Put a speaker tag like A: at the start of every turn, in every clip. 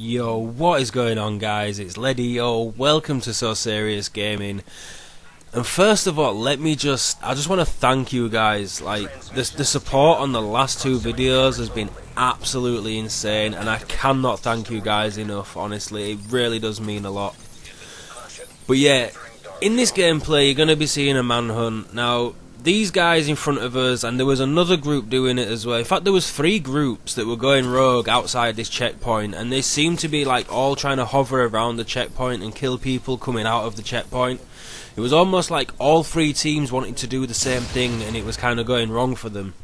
A: Yo, what is going on, guys? It's Leddy. Yo, welcome to So Serious Gaming. And first of all, I just want to thank you guys. Like, the support on the last two videos has been absolutely insane, and I cannot thank you guys enough, honestly. It really does mean a lot. But yeah, in this gameplay, you're going to be seeing a manhunt. Now, these guys in front of us, and there was another group doing it as well. In fact, there was 3 groups that were going rogue outside this checkpoint, and they seemed to be like all trying to hover around the checkpoint and kill people coming out of the checkpoint. It was almost like all 3 teams wanted to do the same thing, and it was kind of going wrong for them.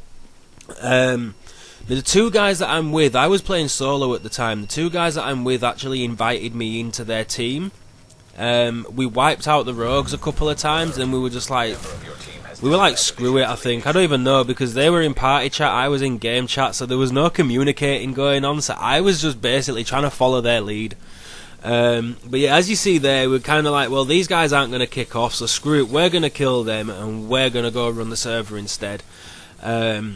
A: The 2 guys that I'm with, I was playing solo at the time. The 2 guys that I'm with actually invited me into their team. We wiped out the rogues a couple of times, and we were just like, screw it, I think. I don't even know, because they were in party chat, I was in game chat, so there was no communicating going on, so I was just basically trying to follow their lead. But yeah, as you see there, we're kind of like, well, these guys aren't going to kick off, so screw it, we're going to kill them, and we're going to go run the server instead. So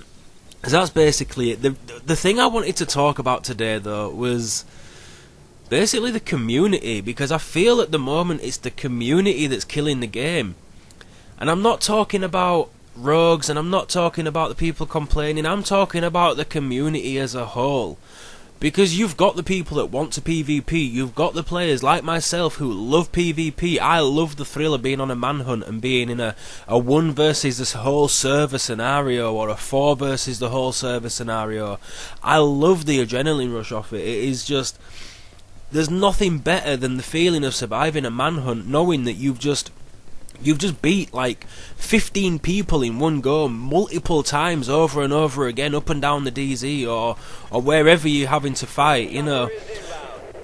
A: that's basically it. The thing I wanted to talk about today, though, was basically the community, because I feel at the moment it's the community that's killing the game. And I'm not talking about rogues, and I'm not talking about the people complaining, I'm talking about the community as a whole. Because you've got the people that want to PvP, you've got the players like myself who love PvP. I love the thrill of being on a manhunt and being in a 1 versus this whole server scenario, or a 4 versus the whole server scenario. I love the adrenaline rush off it. It is just, there's nothing better than the feeling of surviving a manhunt, knowing that you've just beat like 15 people in one go, multiple times, over and over again, up and down the DZ or wherever you're having to fight, you know.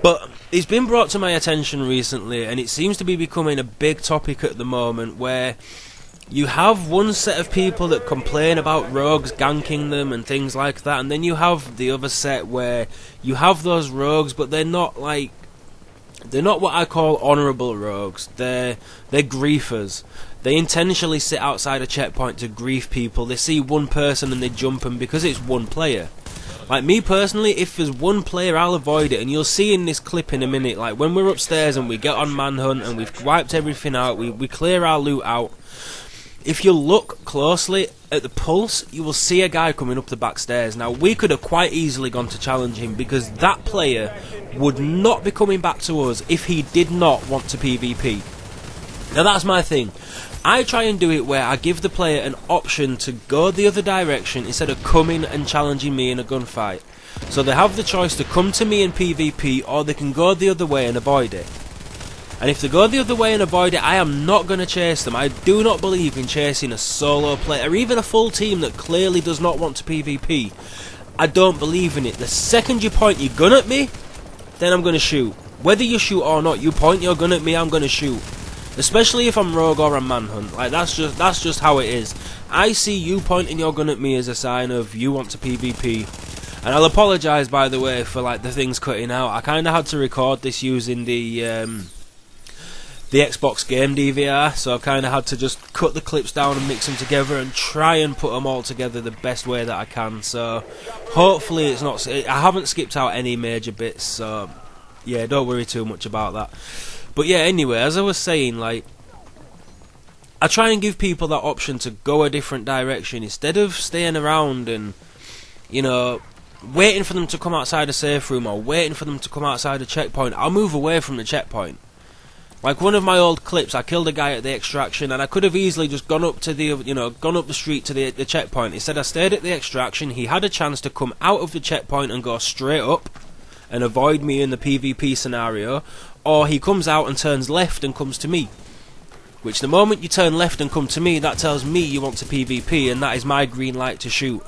A: But it's been brought to my attention recently, and it seems to be becoming a big topic at the moment, where you have one set of people that complain about rogues ganking them and things like that, and then you have the other set where you have those rogues, but they're not what I call honourable rogues. They're griefers. They intentionally sit outside a checkpoint to grief people. They see one person and they jump them because it's one player. Like me personally, if there's one player, I'll avoid it. And you'll see in this clip in a minute, like when we're upstairs and we get on manhunt and we've wiped everything out, we clear our loot out. If you look closely at the pulse, you will see a guy coming up the back stairs. Now, we could have quite easily gone to challenge him, because that player would not be coming back to us if he did not want to PvP. Now, that's my thing. I try and do it where I give the player an option to go the other direction instead of coming and challenging me in a gunfight. So they have the choice to come to me in PvP, or they can go the other way and avoid it. And if they go the other way and avoid it, I am not going to chase them. I do not believe in chasing a solo player, or even a full team that clearly does not want to PvP. I don't believe in it. The second you point your gun at me, then I'm going to shoot. Whether you shoot or not, you point your gun at me, I'm going to shoot. Especially if I'm rogue or I'm manhunt. Like, that's just how it is. I see you pointing your gun at me as a sign of you want to PvP. And I'll apologise, by the way, for like the things cutting out. I kind of had to record this using the Xbox game DVR, so I kind of had to just cut the clips down and mix them together and try and put them all together the best way that I can. So hopefully it's not, I haven't skipped out any major bits, so yeah, don't worry too much about that. But yeah, anyway, as I was saying, like, I try and give people that option to go a different direction instead of staying around and, you know, waiting for them to come outside a safe room or waiting for them to come outside a checkpoint. I'll move away from the checkpoint. Like one of my old clips, I killed a guy at the extraction, and I could have easily just gone up to gone up the street to the checkpoint. Instead, I stayed at the extraction. He had a chance to come out of the checkpoint and go straight up and avoid me in the PvP scenario, or he comes out and turns left and comes to me. Which, the moment you turn left and come to me, that tells me you want to PvP, and that is my green light to shoot.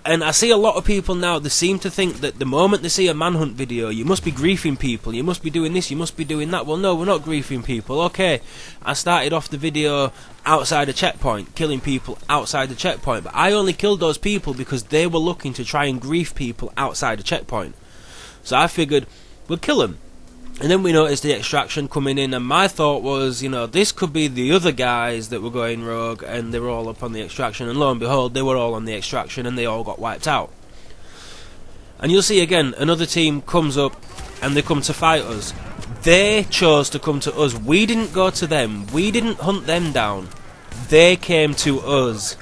A: And I see a lot of people now, they seem to think that the moment they see a manhunt video, you must be griefing people, you must be doing this, you must be doing that. Well, no, we're not griefing people. Okay, I started off the video outside a checkpoint, killing people outside the checkpoint, but I only killed those people because they were looking to try and grief people outside a checkpoint. So I figured, we'll kill them. And then we noticed the extraction coming in, and my thought was, you know, this could be the other guys that were going rogue, and they were all up on the extraction, and lo and behold, they were all on the extraction, and they all got wiped out. And you'll see again, another team comes up and they come to fight us. They chose to come to us. We didn't go to them. We didn't hunt them down. They came to us.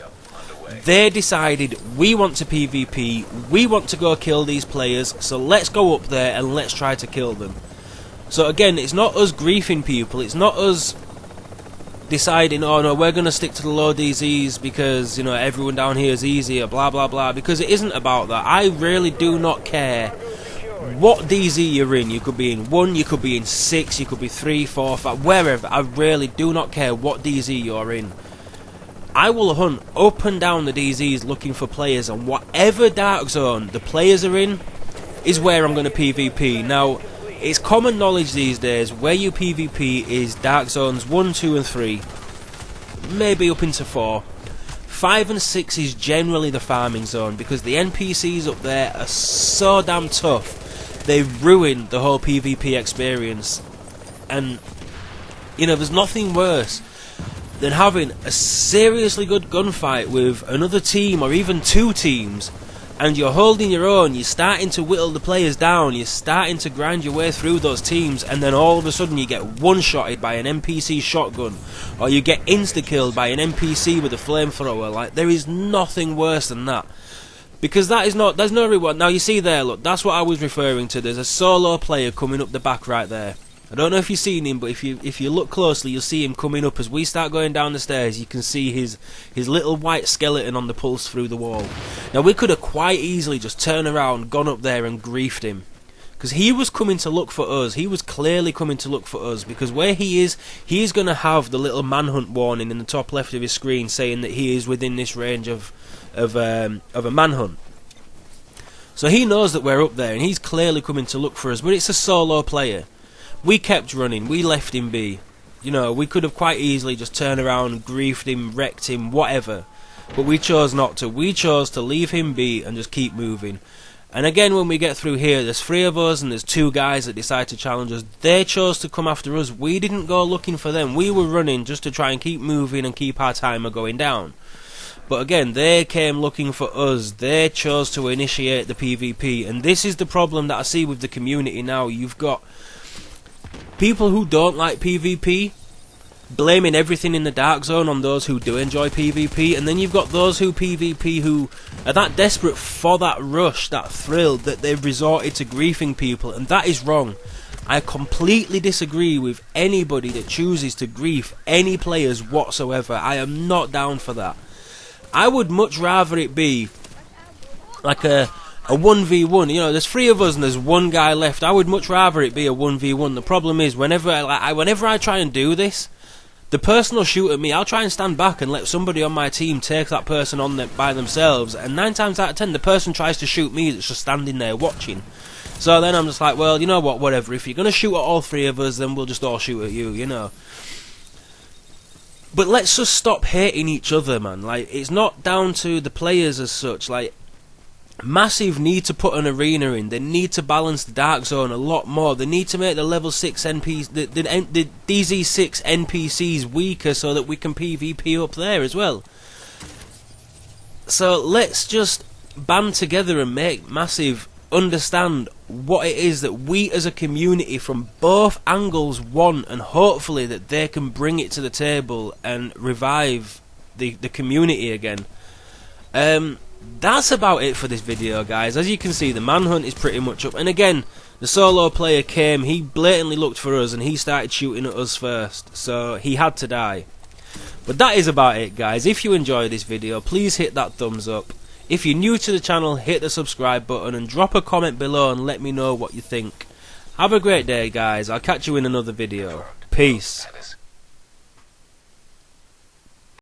A: They decided, we want to PvP, we want to go kill these players, so let's go up there and let's try to kill them. So again, it's not us griefing people, it's not us deciding, oh no, we're going to stick to the low DZs because, you know, everyone down here is easier, blah blah blah, because it isn't about that. I really do not care what DZ you're in. You could be in 1, you could be in 6, you could be 3, 4, 5, wherever. I really do not care what DZ you're in. I will hunt up and down the DZs looking for players, and whatever dark zone the players are in is where I'm going to PvP. Now, it's common knowledge these days where you PvP is dark zones 1, 2 and 3, maybe up into 4. 5 and 6 is generally the farming zone, because the NPCs up there are so damn tough, they ruin the whole PvP experience. And, you know, there's nothing worse than having a seriously good gunfight with another team or even 2 teams, and you're holding your own, you're starting to whittle the players down, you're starting to grind your way through those teams, and then all of a sudden you get one-shotted by an NPC shotgun, or you get insta-killed by an NPC with a flamethrower. Like, there is nothing worse than that. Because there's no reward. Now you see there, look, that's what I was referring to. There's a solo player coming up the back right there. I don't know if you've seen him, but if you look closely, you'll see him coming up. As we start going down the stairs, you can see his little white skeleton on the pulse through the wall. Now, we could have quite easily just turned around, gone up there and griefed him, because he was coming to look for us. He was clearly coming to look for us, because where he is going to have the little manhunt warning in the top left of his screen saying that he is within this range of a manhunt. So he knows that we're up there, and he's clearly coming to look for us, but it's a solo player. We kept running, we left him be. You know, we could have quite easily just turned around, griefed him, wrecked him, whatever. But we chose not to. We chose to leave him be and just keep moving. And again, when we get through here, there's 3 of us and there's 2 guys that decide to challenge us. They chose to come after us. We didn't go looking for them. We were running just to try and keep moving and keep our timer going down. But again, they came looking for us. They chose to initiate the PvP. And this is the problem that I see with the community now. You've got people who don't like PvP blaming everything in the dark zone on those who do enjoy PvP, and then you've got those who PvP who are that desperate for that rush, that thrill, that they've resorted to griefing people, and that is wrong. I completely disagree with anybody that chooses to grief any players whatsoever. I am not down for that. I would much rather it be like a 1v1. You know, there's 3 of us and there's 1 guy left. I would much rather it be a 1v1. The problem is, whenever I try and do this, the person will shoot at me. I'll try and stand back and let somebody on my team take that person on by themselves, and 9 times out of 10 the person tries to shoot me that's just standing there watching. So then I'm just like, well, you know what, whatever. If you're going to shoot at all 3 of us, then we'll just all shoot at you, you know. But let's just stop hating each other, man. Like, it's not down to the players as such. Like, Massive need to put an arena in. They need to balance the dark zone a lot more. They need to make the level 6 NPCs, the DZ6 NPCs weaker so that we can PvP up there as well. So let's just band together and make Massive understand what it is that we as a community from both angles want, and hopefully that they can bring it to the table and revive the community again. That's about it for this video, guys. As you can see, the manhunt is pretty much up, and again, the solo player came, he blatantly looked for us and he started shooting at us first, so he had to die. But that is about it, guys. If you enjoyed this video, please hit that thumbs up. If you're new to the channel, hit the subscribe button and drop a comment below and let me know what you think. Have a great day, guys. I'll catch you in another video. Peace.